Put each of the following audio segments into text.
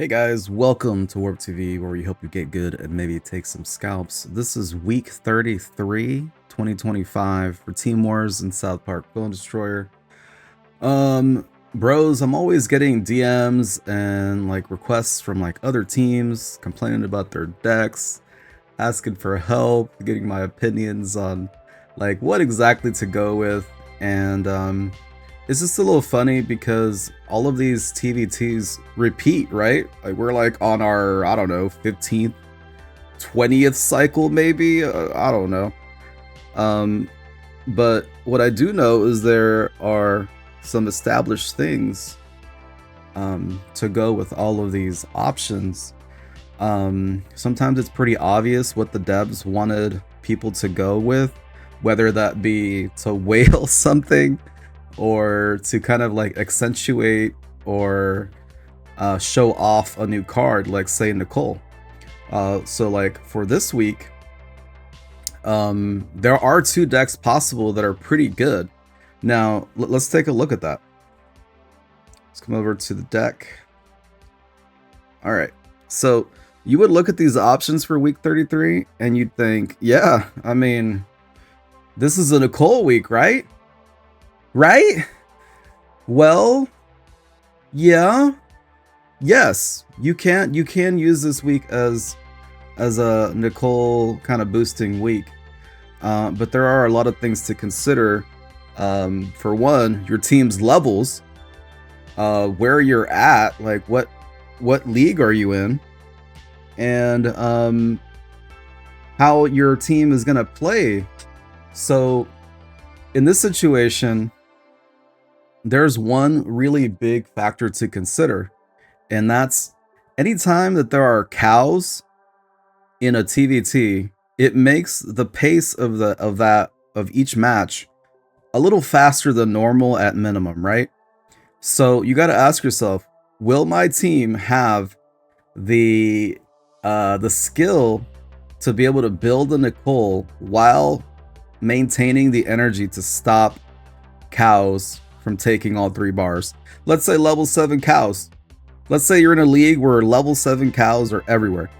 Hey guys, welcome to WaRpTV, where we help you get good and maybe take some scalps. This is week 33, 2025 for Team Wars in South Park Villain Destroyer. Bros, I'm always getting DMs and like requests from like other teams complaining about their decks, asking for help, getting my opinions on like what exactly to go with, and it's just a little funny because all of these TVTs repeat, right? Like we're like on our, I don't know, 15th, 20th cycle maybe, I don't know. But what I do know is there are some established things to go with all of these options. Sometimes it's pretty obvious what the devs wanted people to go with, whether that be to whale something or to kind of like accentuate or show off a new card, like say Nicole. So like for this week, there are two decks possible that are pretty good. Now let's take a look at that. Let's come over to the deck. All right, so you would look at these options for week 33 and you'd think, yeah, I mean, this is a Nicole week, right? Right? Well, yeah. Yes, you can use this week as a Nicole kind of boosting week. But there are a lot of things to consider. For one, your team's levels, where you're at, like what league are you in, and how your team is gonna play. So in this situation, there's one really big factor to consider, and that's anytime that there are cows in a TVT, it makes the pace of each match a little faster than normal at minimum, right? So you got to ask yourself, will my team have the skill to be able to build a Nicole while maintaining the energy to stop cows from taking all 3 bars? Let's say level 7 cows. Let's say you're in a league where level 7 cows are everywhere.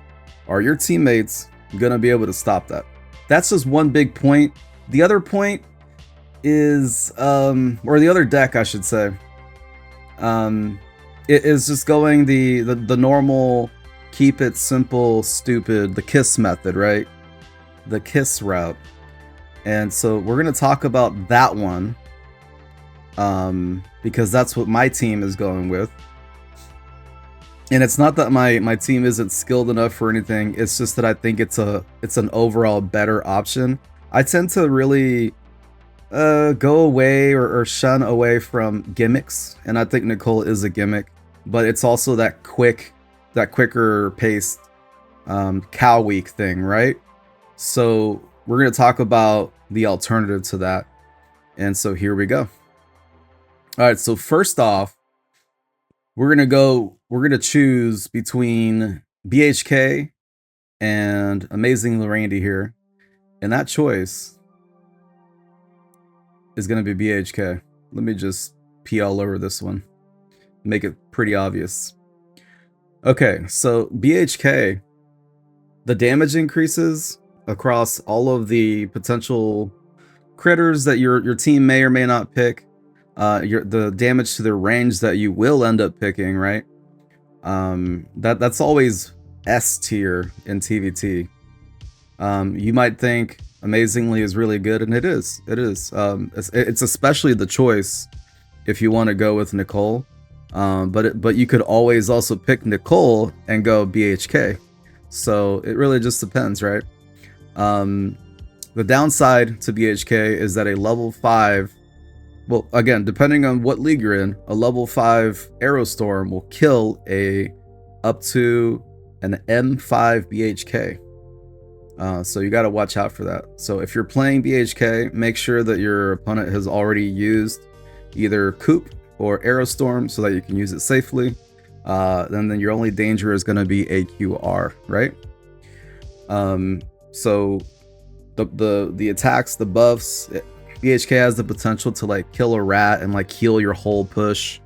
Are your teammates gonna be able to stop that? That's just one big point. The other point is, or the other deck, I should say, it is just going the normal, keep it simple, stupid, the KISS method, right? The KISS route. And so we're gonna talk about that one, because that's what my team is going with. And it's not that my team isn't skilled enough for anything, it's just that I think it's an overall better option. I tend to really go away or shun away from gimmicks, and I think Nicole is a gimmick, but it's also that quicker paced cow week thing, right? So we're going to talk about the alternative to that, and so here we go. All right, so first off, we're gonna choose between BHK and Amazing Randy here, and that choice is gonna be BHK. Let me just pee all over this one, make it pretty obvious. Okay, so BHK, the damage increases across all of the potential critters that your team may or may not pick, the damage to the range that you will end up picking, right? That's always S tier in TVT. You might think Amazingly is really good, and it is. It's especially the choice if you want to go with Nicole. But you could always also pick Nicole and go BHK. So it really just depends, right? The downside to BHK is that a level 5, well, again, depending on what league you're in, a level 5 Aerostorm will kill up to an M5 BHK. So you got to watch out for that. So if you're playing BHK, make sure that your opponent has already used either Coop or Aerostorm so that you can use it safely. Then your only danger is going to be AQR, right? So the attacks, the buffs, BHK has the potential to like kill a rat and like heal your whole push.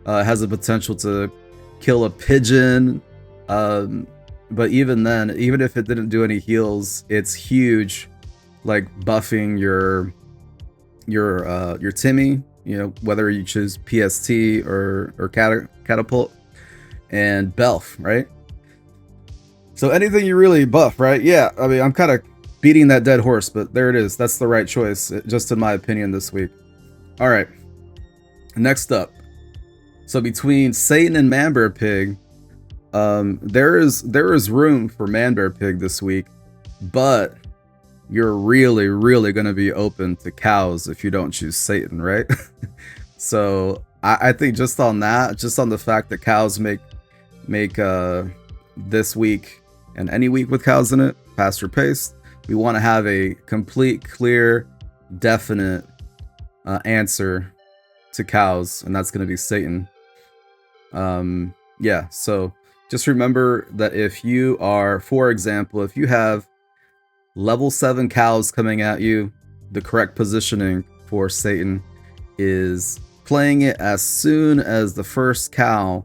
It has the potential to kill a pigeon. But even then, even if it didn't do any heals, it's huge, like buffing your Timmy, you know, whether you choose PST or catapult, and Belf, right? So anything you really buff, right? Yeah, I mean, I'm kind of beating that dead horse, but there it is. That's the right choice, just in my opinion, this week. All right, next up. So between Satan and Manbear Pig, there is room for Manbear Pig this week, but you're really going to be open to cows if you don't choose Satan, right? So I think just on that, just on the fact that cows make this week and any week with cows in it faster paced, we want to have a complete, clear, definite answer to cows, and that's going to be Satan. Yeah, so just remember that if you are, for example, if you have level 7 cows coming at you, the correct positioning for Satan is playing it as soon as the first cow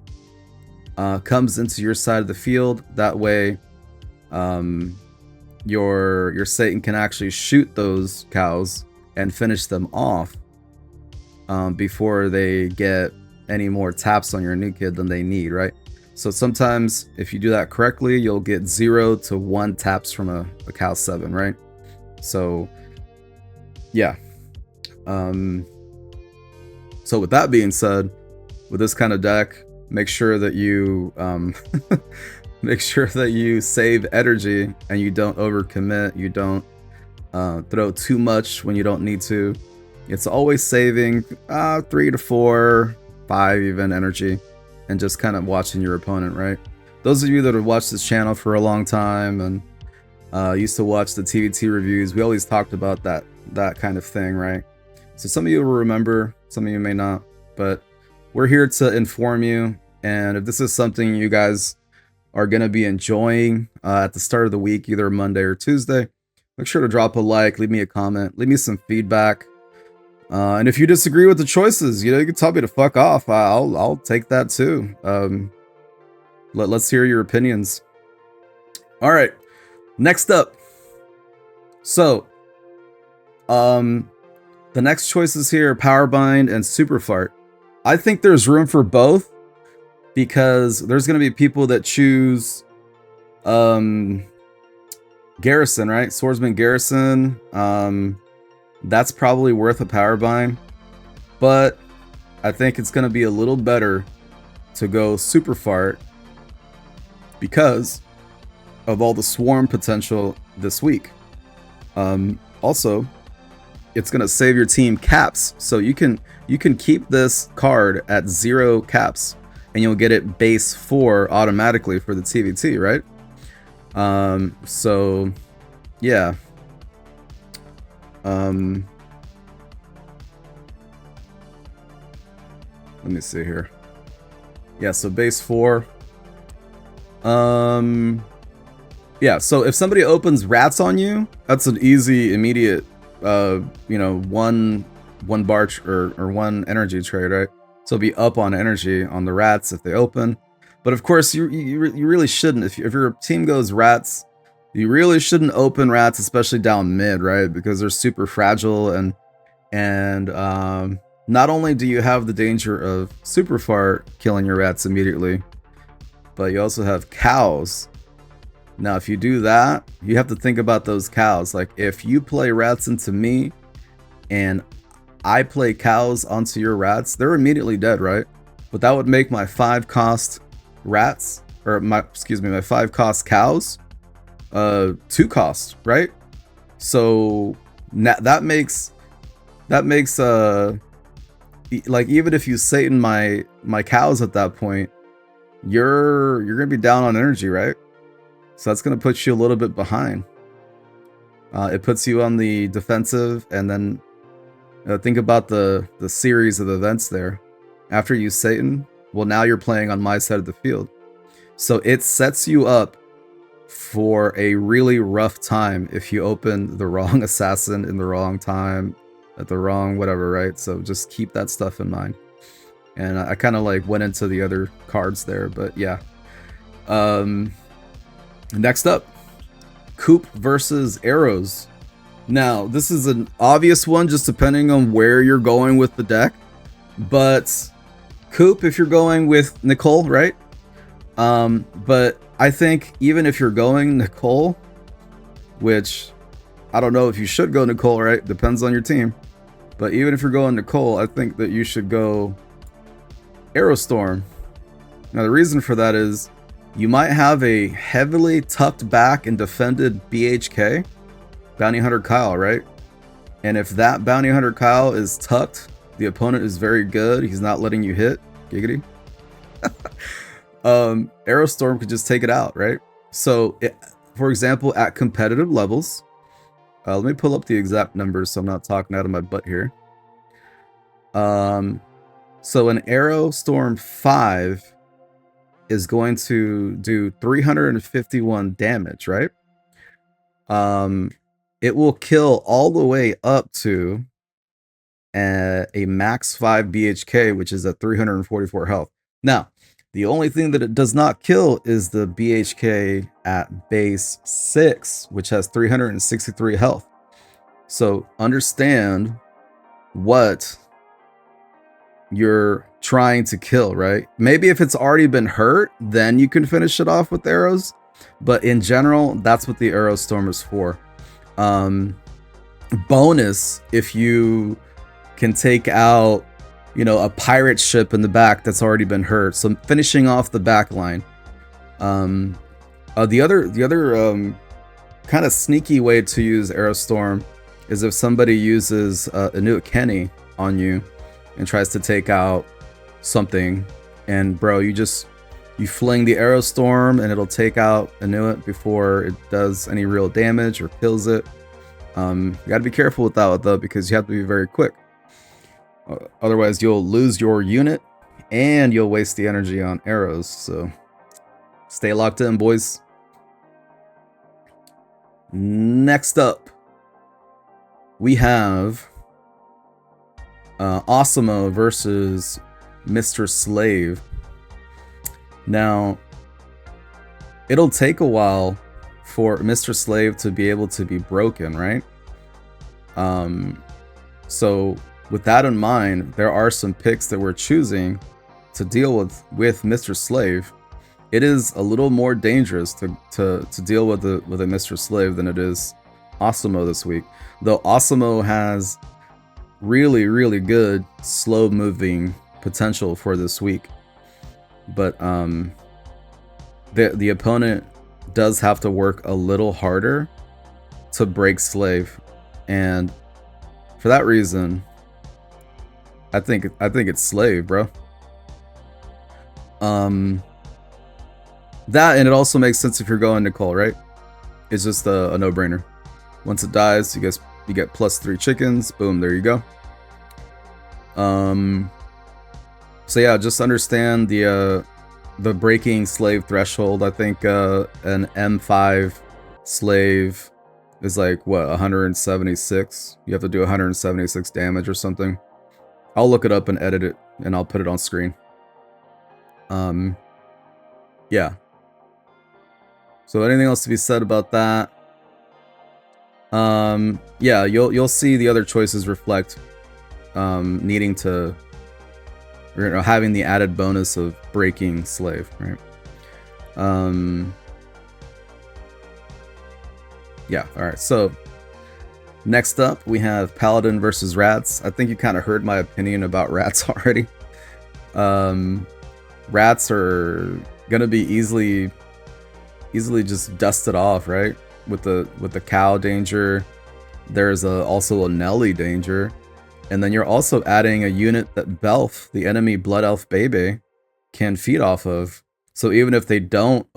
comes into your side of the field. That way your Satan can actually shoot those cows and finish them off before they get any more taps on your new kid than they need, right? So sometimes if you do that correctly, you'll get 0 to 1 taps from a cow 7, right? So yeah. So with that being said, with this kind of deck, make sure that you make sure that you save energy and you don't overcommit. You don't throw too much when you don't need to. It's always saving 3 to 4, 5 even energy, and just kind of watching your opponent, right? Those of you that have watched this channel for a long time and used to watch the TVT reviews, we always talked about that kind of thing, right? So some of you will remember, some of you may not, but we're here to inform you. And if this is something you guys are going to be enjoying at the start of the week, either Monday or Tuesday, make sure to drop a like, leave me a comment, leave me some feedback. And if you disagree with the choices, you know, you can tell me to fuck off. I'll take that too. Let's hear your opinions. All right, next up. So, the next choices here are Powerbind and Superfart. I think there's room for both because there's going to be people that choose Garrison, right? Swordsman Garrison. That's probably worth a Powerbind, but I think it's going to be a little better to go Superfart because of all the swarm potential this week. Also, it's going to save your team caps, so you can keep this card at 0 caps and you'll get it base 4 automatically for the TVT, right? So yeah. Let me see here. Yeah, so base 4. Yeah, so if somebody opens rats on you, that's an easy, immediate you know, one barch or 1 energy trade, right? So be up on energy on the rats if they open. But of course, you really shouldn't. If your team goes rats, you really shouldn't open rats, especially down mid, right? Because they're super fragile, and not only do you have the danger of Superfart killing your rats immediately, but you also have cows. Now, if you do that, you have to think about those cows. Like, if you play rats into me and I play cows onto your rats, they're immediately dead, right? But that would make my 5 cost rats, or my 5 cost cows 2 cost, right? So that makes like, even if you Satan my cows at that point, you're gonna be down on energy, right? So that's gonna put you a little bit behind. It puts you on the defensive, and then think about the series of events there. After you Satan, well, now you're playing on my side of the field, so it sets you up for a really rough time if you open the wrong assassin in the wrong time, at the wrong whatever, right? So just keep that stuff in mind. And I kind of like went into the other cards there, but yeah. Next up, Coop versus Arrows. Now, this is an obvious one just depending on where you're going with the deck. But Coop, if you're going with Nicole, right? But I think even if you're going Nicole, which I don't know if you should go Nicole, right? Depends on your team. But even if you're going Nicole, I think that you should go Aerostorm. Now, the reason for that is you might have a heavily tucked back and defended BHK, Bounty Hunter Kyle, right? And if that Bounty Hunter Kyle is tucked, the opponent is very good. He's not letting you hit. Giggity. Aerostorm could just take it out, right? So, for example, at competitive levels, let me pull up the exact numbers so I'm not talking out of my butt here. So an Aerostorm 5 is going to do 351 damage, right? It will kill all the way up to a max 5 BHK, which is at 344 health. Now, the only thing that it does not kill is the BHK at base 6, which has 363 health. So understand what you're trying to kill, right? Maybe if it's already been hurt, then you can finish it off with arrows. But in general, that's what the Aerostorm is for. Bonus, if you can take out, you know, a pirate ship in the back that's already been hurt. So finishing off the back line. The other kind of sneaky way to use Aerostorm is if somebody uses Inuit Kenny on you and tries to take out something, and bro, you fling the Aerostorm and it'll take out Inuit before it does any real damage or kills it. You gotta be careful with that though, because you have to be very quick. Otherwise, you'll lose your unit and you'll waste the energy on arrows. So stay locked in, boys. Next up, we have Osimo versus Mr. Slave. Now, it'll take a while for Mr. Slave to be able to be broken, right? So with that in mind, there are some picks that we're choosing to deal with Mr. Slave. It is a little more dangerous to deal with a Mr. Slave than it is Osimo this week. Though Osimo has really, really good slow moving potential for this week. But the opponent does have to work a little harder to break Slave. And for that reason, I think it's Slave, bro. That, and it also makes sense if you're going Nicole, right? It's just a no-brainer. Once it dies, you get +3 chickens. Boom, there you go. So yeah, just understand the breaking Slave threshold. I think an M5 Slave is like what, 176? You have to do 176 damage or something. I'll look it up and edit it, and I'll put it on screen. Yeah. So anything else to be said about that? Yeah, you'll see the other choices reflect needing to, or having the added bonus of breaking Slave, right? Yeah, alright, so next up we have Paladin versus Rats. I think you kind of heard my opinion about Rats already. Rats are gonna be easily just dusted off, right? With the cow danger. There's also a Nelly danger. And then you're also adding a unit that Belf, the enemy Blood Elf Bebe, can feed off of. So even if they don't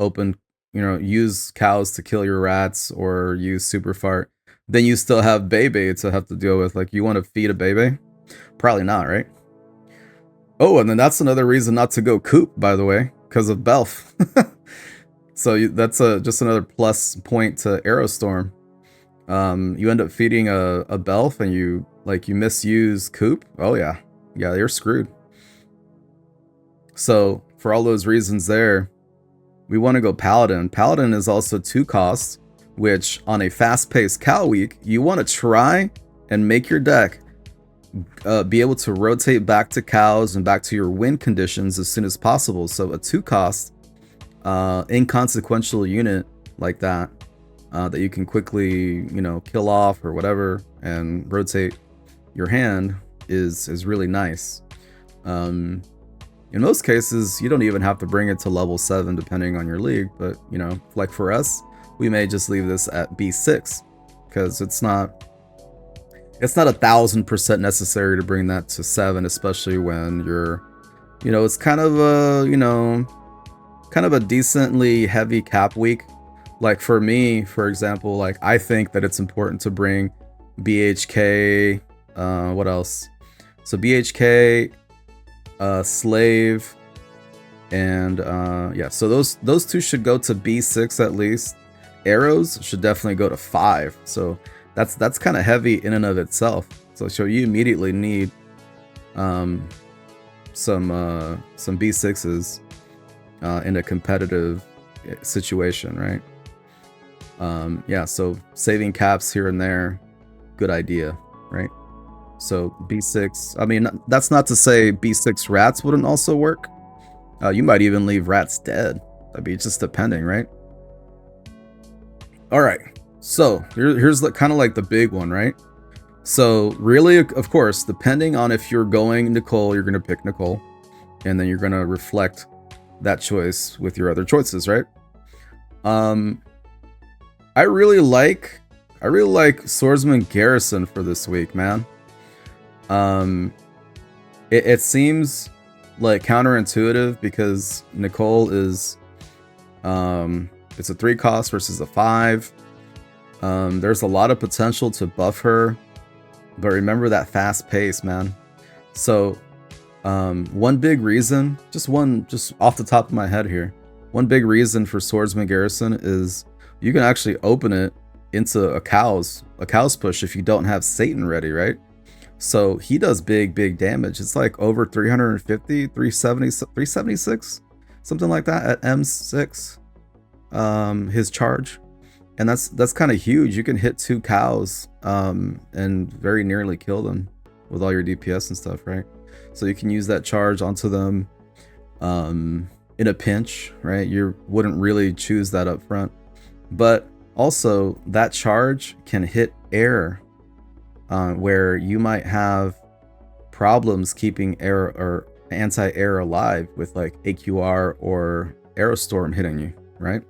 use cows to kill your rats or use Super Fart, then you still have Bebe to have to deal with. Like, you want to feed a Bebe? Probably not, right? Oh, and then that's another reason not to go Coop, by the way, because of Belf. So that's just another plus point to Aerostorm. You end up feeding a Belf and you misuse Coop. Oh yeah, you're screwed. So for all those reasons there, we want to go Paladin. Paladin is also 2 costs, which on a fast-paced cow week, you want to try and make your deck be able to rotate back to cows and back to your win conditions as soon as possible. So a 2 cost inconsequential unit like that that you can quickly, you know, kill off or whatever and rotate your hand is really nice. In most cases, you don't even have to bring it to level 7 depending on your league, but you know, like for us, we may just leave this at B6 because it's not 1000% necessary to bring that to 7, especially when you're, you know, it's kind of a, you know, kind of a decently heavy cap week. Like for me, for example, like I think that it's important to bring BHK, what else? So BHK, Slave, and yeah, so those 2 should go to B6 at least. Arrows should definitely go to 5. So that's kind of heavy in and of itself. So you immediately need some B6s in a competitive situation, right? Yeah, so saving caps here and there, good idea, right? So B6, I mean, that's not to say B6 rats wouldn't also work. You might even leave rats dead. That'd be just depending, right? All right, so here's kind of like the big one, right? So really, of course, depending on if you're going Nicole, you're going to pick Nicole, and then you're going to reflect that choice with your other choices, right? I really like Swordsman Garrison for this week, man. It seems like counterintuitive because Nicole is it's a 3 cost versus a 5. There's a lot of potential to buff her, but remember that fast pace, man. So one big reason, just off the top of my head here, one big reason for Swordsman Garrison is you can actually open it into a cow's push if you don't have Satan ready, right? So he does big damage. It's like over 350, 370, 376, something like that at M6. His charge, and that's kind of huge. You can hit 2 cows and very nearly kill them with all your DPS and stuff, right? So you can use that charge onto them in a pinch, right? You wouldn't really choose that up front, but also that charge can hit air where you might have problems keeping air or anti-air alive with like AQR or Aerostorm hitting you, right?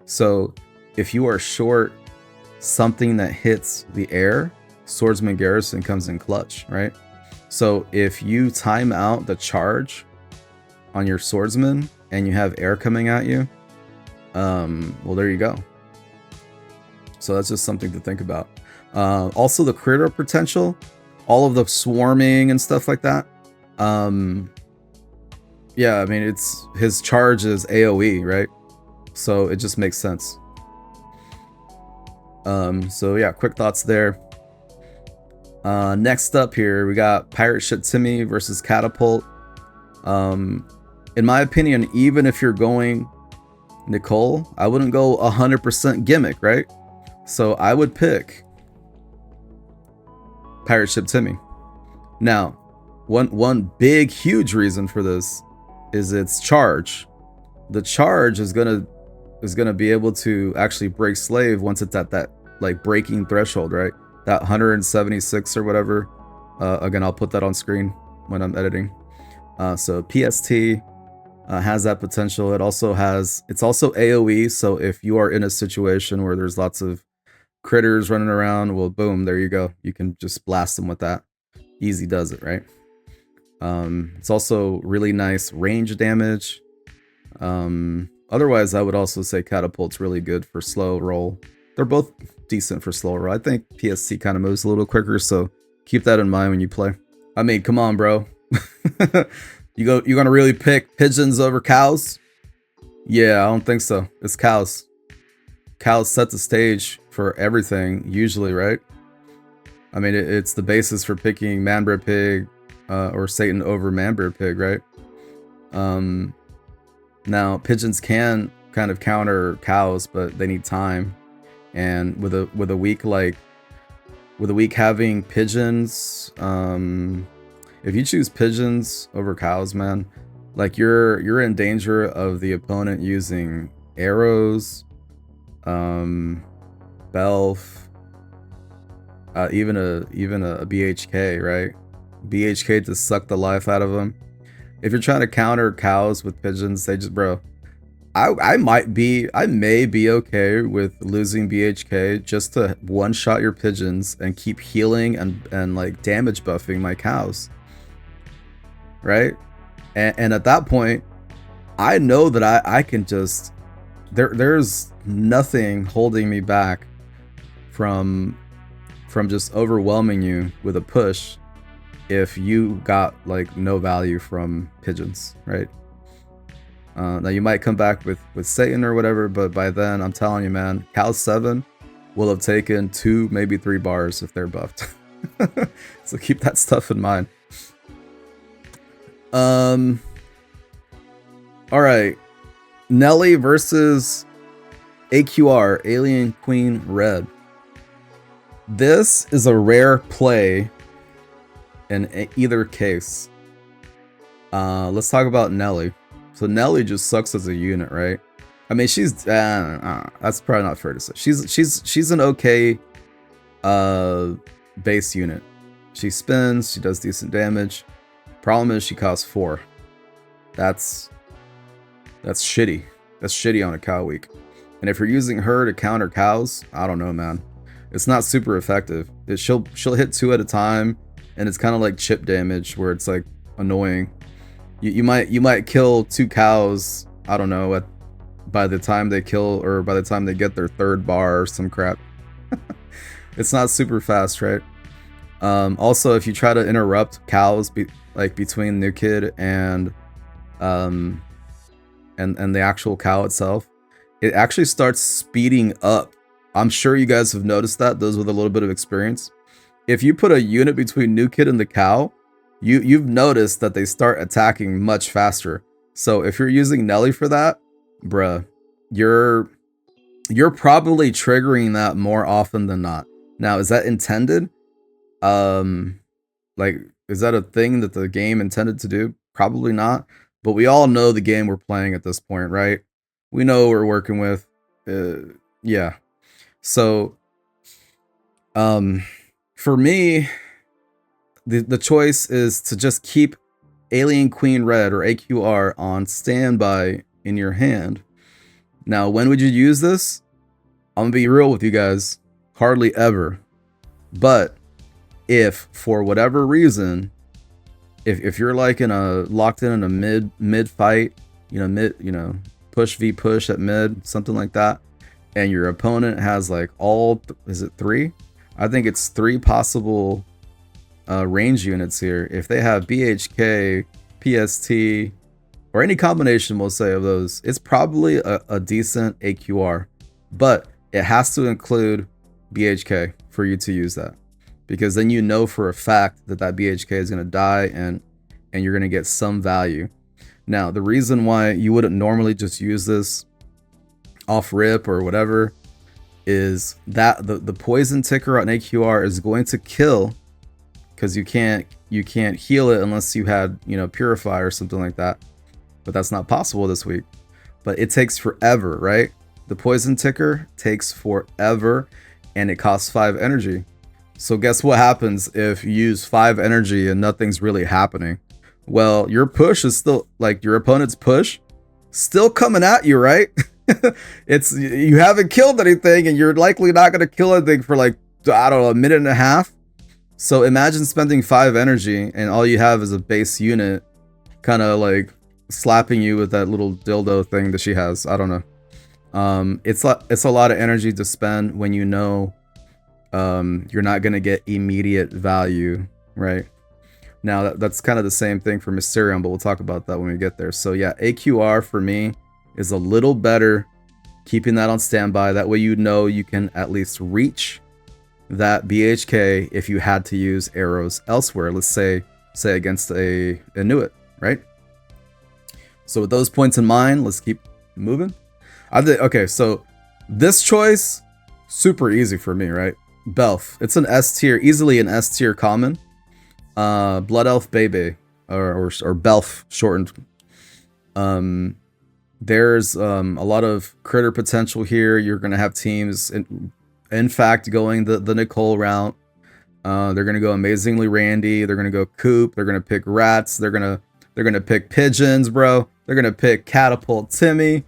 So if you are short something that hits the air, Swordsman Garrison comes in clutch, right? So if you time out the charge on your swordsman and you have air coming at you, well, there you go. So that's just something to think about. Also the critter potential, all of the swarming and stuff like that. Yeah, I mean, his charge is AoE, right? So it just makes sense. So yeah, quick thoughts there. Next up here, we got Pirate Ship Timmy versus Catapult. In my opinion, even if you're going Nicole, I wouldn't go 100% gimmick, right? So I would pick Pirate Ship Timmy. Now, one big, huge reason for this is its charge. The charge is gonna be able to actually break Slave once it's at that like breaking threshold, right? That 176 or whatever. Again, I'll put that on screen when I'm editing. So PST has that potential. It's also AoE. So if you are in a situation where there's lots of critters running around, well, boom, there you go. You can just blast them with that. Easy does it, right? It's also really nice range damage. Otherwise, I would also say Catapult's really good for slow roll. They're both decent for slow roll. I think PST kind of moves a little quicker, so keep that in mind when you play. I mean, come on, bro. You're gonna really pick pigeons over cows? Yeah, I don't think so. It's cows. Cows set the stage for everything, usually, right? I mean, it's the basis for picking Manbred Pig or Satan over Manbred Pig, right? Now pigeons can kind of counter cows, but they need time. And with a week having pigeons, if you choose pigeons over cows, man, like you're in danger of the opponent using arrows, Belf, even a BHK, right? BHK to suck the life out of them. If you're trying to counter cows with pigeons, they just, bro. I may be okay with losing BHK just to one-shot your pigeons and keep healing and like damage buffing my cows, right? And at that point, I know that I can just there's nothing holding me back from just overwhelming you with a push if you got like no value from pigeons, right? Now you might come back with Satan or whatever, but by then I'm telling you, man, Cal 7 will have taken 2, maybe 3 bars if they're buffed. So keep that stuff in mind. All right, Nelly versus AQR, Alien Queen Red. This is a rare play in either case. Let's talk about Nelly. So Nelly just sucks as a unit, right? I mean, she's that's probably not fair to say. She's an okay base unit. She spins, she does decent damage. Problem is she costs 4. That's shitty. That's shitty on a cow week. And if you're using her to counter cows, I don't know, man. It's not super effective. She'll hit 2 at a time, and it's kind of like chip damage where it's like annoying. You might kill 2 cows, I don't know, by the time they kill or by the time they get their 3rd bar or some crap. It's not super fast, right? Also, if you try to interrupt cows between New Kid and the actual cow itself, it actually starts speeding up. I'm sure you guys have noticed that, those with a little bit of experience. If you put a unit between New Kid and the cow, you've noticed that they start attacking much faster. So if you're using Nelly for that, bruh, you're probably triggering that more often than not. Now, is that intended? Like, is that a thing that the game intended to do? Probably not. But we all know the game we're playing at this point, right? We know what we're working with. Yeah. So, for me, the choice is to just keep Alien Queen Red or AQR on standby in your hand. Now, when would you use this? I'm gonna be real with you guys. Hardly ever. But if for whatever reason, if you're like locked in a mid fight, push v push at mid, something like that, and your opponent has like is it 3? I think it's 3 possible range units here. If they have BHK, PST, or any combination, we'll say, of those, it's probably a decent AQR, but it has to include BHK for you to use that, because then you know for a fact that BHK is going to die and you're going to get some value. Now, the reason why you wouldn't normally just use this off rip or whatever is that the poison ticker on AQR is going to kill, because you can't heal it unless you had, Purify or something like that. But that's not possible this week. But it takes forever, right? The poison ticker takes forever, and it costs 5 energy. So guess what happens if you use 5 energy and nothing's really happening? Well, your push is still, like, your opponent's push still coming at you, right? You haven't killed anything, and you're likely not going to kill anything for like, I don't know, a minute and a half. So imagine spending 5 energy and all you have is a base unit kind of like slapping you with that little dildo thing that she has. I don't know. It's a lot of energy to spend when you know you're not going to get immediate value, right? Now that's kind of the same thing for Mysterion, but we'll talk about that when we get there. So yeah, AQR for me is a little better keeping that on standby. That way you know you can at least reach that BHK if you had to use arrows elsewhere. Let's say against a Inuit, right? So with those points in mind, let's keep moving. Okay, so this choice, super easy for me, right? Belf. It's an S tier, easily an S tier common. Blood Elf Bebe, or Belf shortened. There's a lot of critter potential here. You're gonna have teams, in fact, going the Nicole route. They're gonna go Amazingly Randy. They're gonna go Coop. They're gonna pick Rats. They're gonna pick Pigeons, bro. They're gonna pick Catapult Timmy.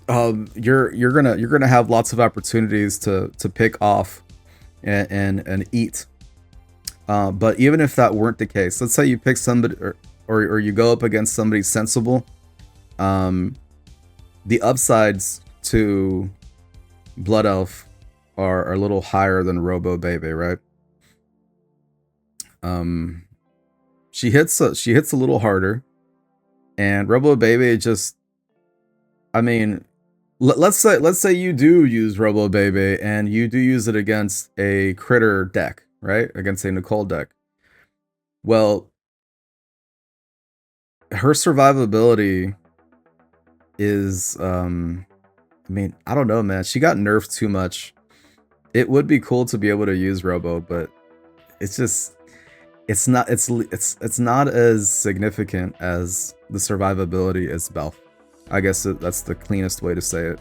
You're gonna have lots of opportunities to pick off and eat. But even if that weren't the case, let's say you pick somebody or you go up against somebody sensible. The upsides to Blood Elf are a little higher than Robo Bebe, right? She hits a little harder, and Robo Bebe just, I mean, let's say you do use Robo Bebe and you do use it against a critter deck, right? Against a Nicole deck. Well, her survivability is, I mean, I don't know, man. She got nerfed too much. It would be cool to be able to use Robo, but it's just, it's not as significant as the survivability as Belf. I guess that's the cleanest way to say it.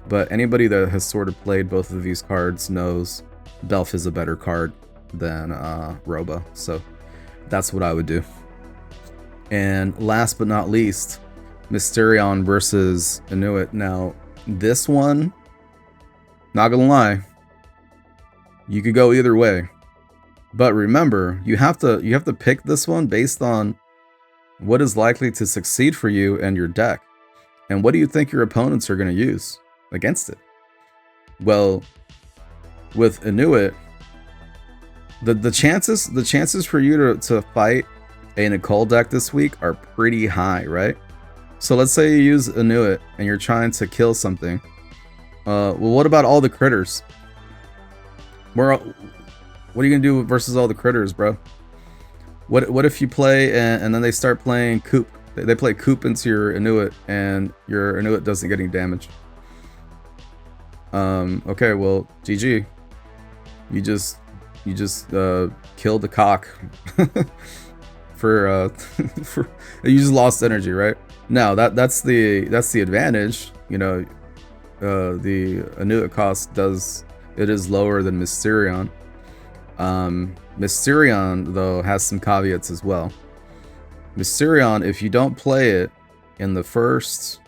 But anybody that has sort of played both of these cards knows Belf is a better card than Robo. So that's what I would do. And last but not least, Mysterion versus Inuit. Now, this one, not gonna lie, you could go either way. But remember, you have to pick this one based on what is likely to succeed for you and your deck. And what do you think your opponents are going to use against it? Well, with Inuit, the chances for you to fight a Nicole deck this week are pretty high, right? So let's say you use Inuit and you're trying to kill something. Well, what about all the critters? What are you gonna do versus all the critters, bro? What if you play and then they start playing Coop? They play Coop into your Inuit and your Inuit doesn't get any damage. Okay, well, GG. You just killed the cock for you just lost energy, right? Now that's the advantage. You know, the Inuit cost is lower than Mysterion. Mysterion though has some caveats as well. Mysterion, if you don't play it in the first,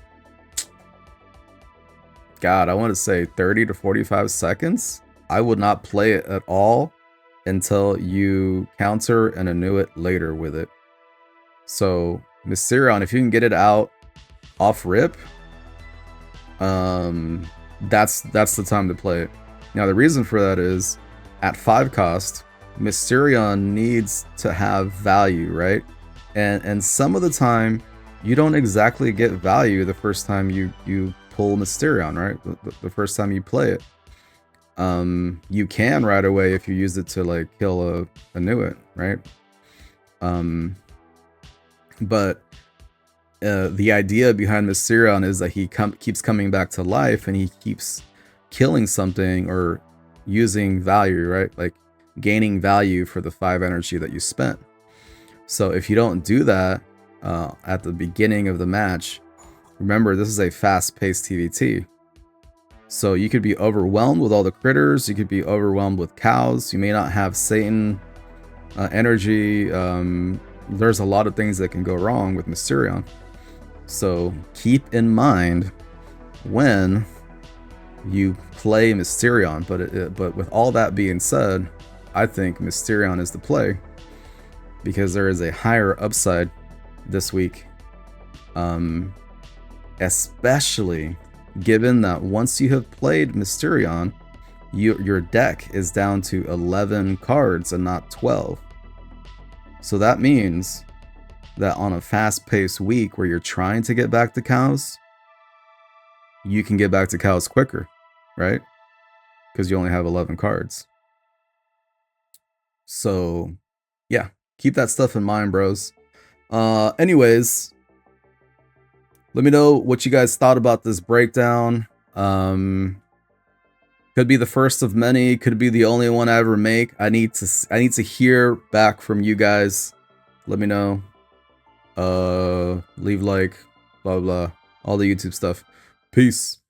God, I want to say 30 to 45 seconds, I would not play it at all until you counter an Inuit later with it. So Mysterion, if you can get it out off rip, that's the time to play it. Now the reason for that is at 5 cost, Mysterion needs to have value, right? And some of the time you don't exactly get value the first time you pull Mysterion, right? The first time you play it. You can right away if you use it to like kill a Inuit, right? But the idea behind Mysterion is that he keeps coming back to life and he keeps killing something or using value, right? Like gaining value for the 5 energy that you spent. So if you don't do that at the beginning of the match, remember this is a fast-paced TVT. So you could be overwhelmed with all the critters, you could be overwhelmed with cows, you may not have Satan energy. There's a lot of things that can go wrong with Mysterion. So keep in mind when you play Mysterion, but with all that being said, I think Mysterion is the play because there is a higher upside this week, especially given that once you have played Mysterion, your deck is down to 11 cards and not 12. So that means that on a fast-paced week where you're trying to get back to cows, you can get back to cows quicker, right? Because you only have 11 cards. So yeah, keep that stuff in mind, bros. Anyways, Let me know what you guys thought about this breakdown. Could be the first of many, could be the only one I ever make. I need to hear back from you guys. Let me know. Leave like, blah blah, all the YouTube stuff. Peace.